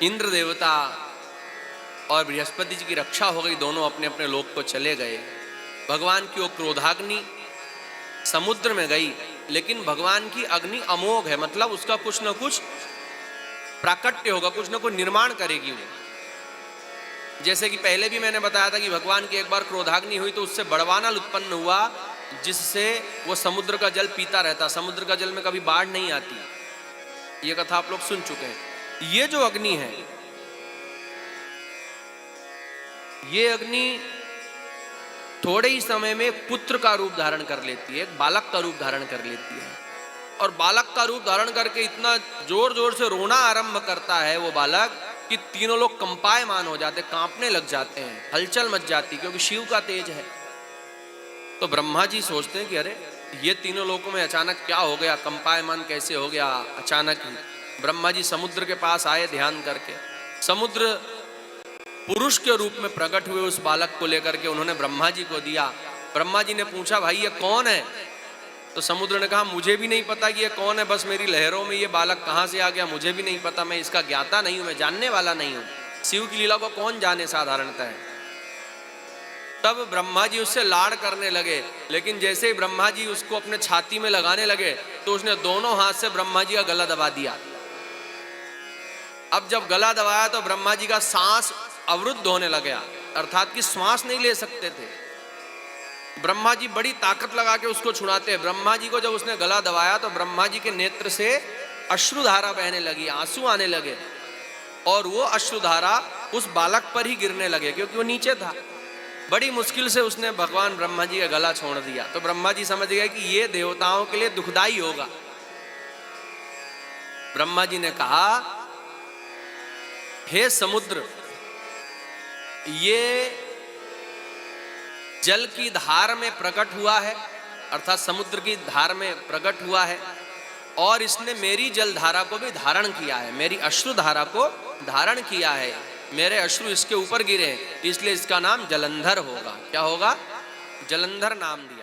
इंद्र देवता और बृहस्पति जी की रक्षा हो गई, दोनों अपने अपने लोक को चले गए। भगवान की वो क्रोधाग्नि समुद्र में गई, लेकिन भगवान की अग्नि अमोघ है, मतलब उसका कुछ न कुछ प्राकट्य होगा, कुछ न कुछ निर्माण करेगी वो। जैसे कि पहले भी मैंने बताया था कि भगवान की एक बार क्रोधाग्नि हुई तो उससे बड़वानल उत्पन्न हुआ, जिससे वो समुद्र का जल पीता रहता। समुद्र का जल में कभी बाढ़ नहीं आती, ये कथा आप लोग सुन चुके हैं। ये जो अग्नि है, ये अग्नि थोड़े ही समय में एक पुत्र का रूप धारण कर लेती है, एक बालक का रूप धारण कर लेती है। और बालक का रूप धारण करके इतना जोर जोर से रोना आरंभ करता है वो बालक कि तीनों लोग कंपायमान हो जाते, कांपने लग जाते हैं, हलचल मच जाती, क्योंकि शिव का तेज है। तो ब्रह्मा जी सोचते हैं कि अरे ये तीनों लोगों में अचानक क्या हो गया, कंपायमान कैसे हो गया अचानक ही। ब्रह्मा जी समुद्र के पास आए ध्यान करके। समुद्र पुरुष के रूप में प्रकट हुए उस बालक को लेकर के उन्होंने ब्रह्मा जी को दिया। ब्रह्मा जी ने पूछा, भाई ये कौन है? तो समुद्र ने कहा, मुझे भी नहीं पता कि ये कौन है, बस मेरी लहरों में ये बालक कहाँ से आ गया मुझे भी नहीं पता, मैं इसका ज्ञाता नहीं हूं, मैं जानने वाला नहीं हूं। शिव की लीला को कौन जाने साधारणता है। तब ब्रह्मा जी उससे लाड़ करने लगे, लेकिन जैसे ही ब्रह्मा जी उसको अपने छाती में लगाने लगे तो उसने दोनों हाथ से ब्रह्मा जी का गला दबा दिया। अब जब गला दबाया तो ब्रह्मा जी का सांस अवरुद्ध होने लगा, अर्थात कि श्वास नहीं ले सकते थे। ब्रह्मा जी बड़ी ताकत लगा के उसको छुड़ाते हैं। ब्रह्मा जी को जब उसने गला दबाया तो ब्रह्मा जी के नेत्र से अश्रुधारा बहने लगी, आंसू आने लगे, और वो अश्रुधारा उस बालक पर ही गिरने लगे क्योंकि वो नीचे था। बड़ी मुश्किल से उसने भगवान ब्रह्मा जी का गला छोड़ दिया। तो ब्रह्मा जी समझ गए कि ये देवताओं के लिए दुखदाई होगा। ब्रह्मा जी ने कहा, हे समुद्र, ये जल की धार में प्रकट हुआ है, अर्थात समुद्र की धार में प्रकट हुआ है, और इसने मेरी जल धारा को भी धारण किया है, मेरी अश्रु धारा को धारण किया है। मेरे अश्रु इसके ऊपर गिरे, इसलिए इसका नाम जलंधर होगा। क्या होगा? जलंधर नाम दिया।